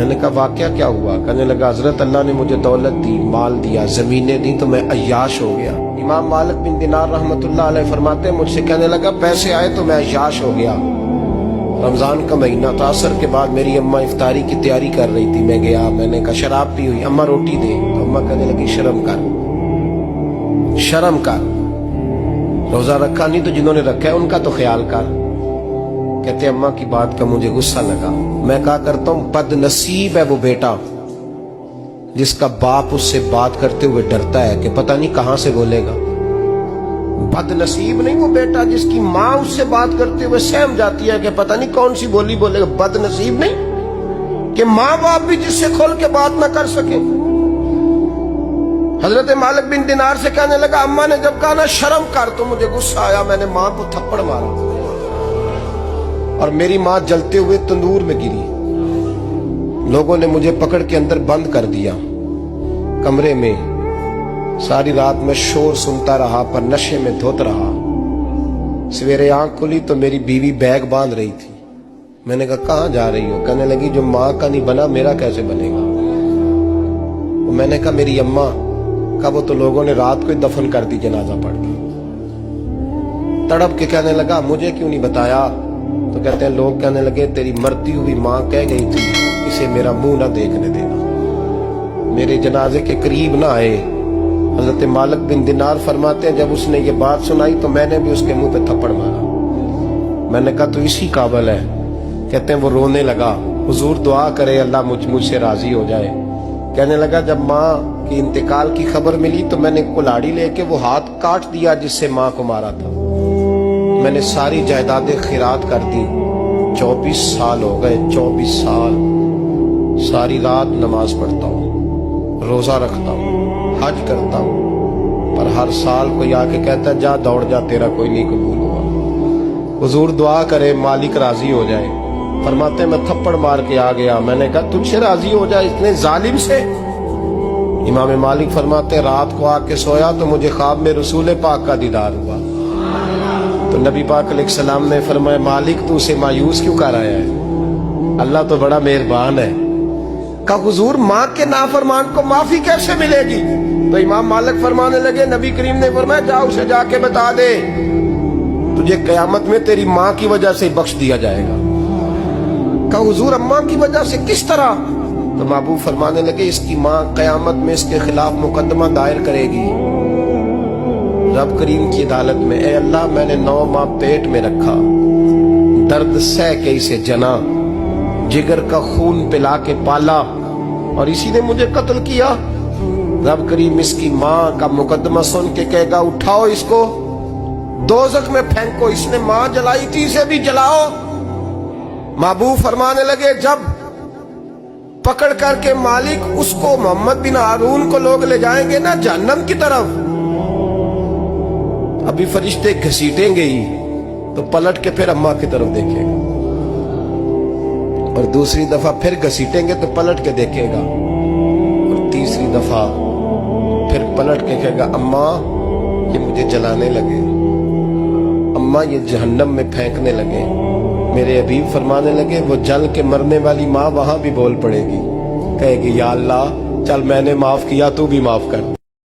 میں نے کہا واقعہ کیا ہوا؟ کہنے لگا حضرت اللہ نے مجھے دولت دی، مال دیا، زمینیں دی تو میں عیاش ہو گیا۔ امام مالک بن دینار رحمت اللہ علیہ فرماتے ہیں مجھ سے کہنے لگا پیسے آئے تو میں عیاش ہو گیا۔ رمضان کا مہینہ تھا، عصر کے بعد میری اماں افطاری کی تیاری کر رہی تھی، میں گیا، میں نے کہا شراب پی ہوئی، اماں روٹی دے، تو اماں کہنے لگی شرم کر، شرم کر، روزہ رکھا نہیں تو جنہوں نے رکھا ہے ان کا تو خیال کر۔ کہتے اماں کی بات کا مجھے غصہ لگا، میں کہا کرتا ہوں بد نصیب ہے وہ بیٹا جس کا باپ اس سے بات کرتے ہوئے ڈرتا ہے کہ پتہ نہیں کہاں سے بولے گا۔ بد نصیب نہیں وہ بیٹا جس کی ماں اس سے بات کرتے ہوئے سہم جاتی ہے کہ پتہ نہیں کون سی بولی بولے گا۔ بد نصیب نہیں کہ ماں باپ بھی جس سے کھول کے بات نہ کر سکے۔ حضرت مالک بن دینار سے کہنے لگا اماں نے جب کہا نا شرم کر تو مجھے غصہ آیا، میں نے ماں کو تھپڑ مارا اور میری ماں جلتے ہوئے تندور میں گری۔ لوگوں نے مجھے پکڑ کے اندر بند کر دیا کمرے میں، ساری رات میں شور سنتا رہا پر نشے میں دھوت رہا۔ سویرے آنکھ کھلی تو میری بیوی بیگ باندھ رہی تھی۔ میں نے کہا کہاں جا رہی ہو؟ کہنے لگی جو ماں کا نہیں بنا میرا کیسے بنے گا؟ میں نے کہا میری اماں کا وہ تو لوگوں نے رات کو ہی دفن کر دی جنازہ پڑھ کے۔ تڑپ کے کہنے لگا مجھے کیوں نہیں بتایا؟ تو کہتے ہیں لوگ کہنے لگے تیری مرتی ہوئی ماں کہہ گئی تھی اسے میرا منہ نہ دیکھنے دینا، میرے جنازے کے قریب نہ آئے۔ حضرت مالک بن دینار فرماتے ہیں جب اس نے یہ بات سنائی تو میں نے بھی اس کے منہ پہ تھپڑ مارا۔ میں نے کہا تو اسی قابل ہے۔ کہتے ہیں وہ رونے لگا، حضور دعا کرے اللہ مجھ سے راضی ہو جائے۔ کہنے لگا جب ماں کی انتقال کی خبر ملی تو میں نے کلاڑی لے کے وہ ہاتھ کاٹ دیا جس سے ماں کو مارا تھا۔ میں نے ساری جائیدادیں خیرات کر دی۔ 24 سال ہو گئے، 24 سال ساری رات نماز پڑھتا ہوں، روزہ رکھتا ہوں، حج کرتا ہوں، پر ہر سال کوئی آ کے کہتا ہے جا دوڑ جا تیرا کوئی نہیں قبول ہوا۔ حضور دعا کرے مالک راضی ہو جائے۔ فرماتے میں تھپڑ مار کے آ گیا، میں نے کہا تجھ سے راضی ہو جائے اتنے ظالم سے؟ امام مالک فرماتے رات کو آ کے سویا تو مجھے خواب میں رسول پاک کا دیدار ہوا۔ تو نبی پاک علیہ السلام نے فرمایا مالک تو اسے مایوس کیوں کر آیا ہے؟ اللہ تو بڑا مہربان ہے۔ کہا حضور ماں کے نافرمان کو معافی کیسے ملے گی؟ تو امام مالک فرمانے لگے نبی کریم نے فرمایا جا اسے جا کے بتا دے تجھے قیامت میں تیری ماں کی وجہ سے بخش دیا جائے گا۔ کہا حضور اماں کی وجہ سے کس طرح؟ تو محبوب فرمانے لگے اس کی ماں قیامت میں اس کے خلاف مقدمہ دائر کرے گی رب کریم کی عدالت میں، اے اللہ میں نے 9 ماہ پیٹ میں رکھا، درد سہ کے اسے جنا، جگر کا خون پلا کے پالا اور اسی نے مجھے قتل کیا۔ رب کریم اس کی ماں کا مقدمہ سن کے کہے گا اٹھاؤ اس کو دوزخ میں پھینکو، اس نے ماں جلائی تھی اسے بھی جلاؤ۔ محبوب فرمانے لگے جب پکڑ کر کے مالک اس کو محمد بن ہارون کو لوگ لے جائیں گے نا جہنم کی طرف، ابھی فرشتے گھسیٹیں گے ہی تو پلٹ کے پھر اماں کی طرف دیکھے گا اور دوسری دفعہ پھر گھسیٹیں گے تو پلٹ کے دیکھے گا اور تیسری دفعہ پھر پلٹ کے کہے گا اماں یہ مجھے جلانے لگے، اماں یہ جہنم میں پھینکنے لگے۔ میرے حبیب فرمانے لگے وہ جل کے مرنے والی ماں وہاں بھی بول پڑے گی، کہے گی یا اللہ چل میں نے معاف کیا تو بھی معاف کر۔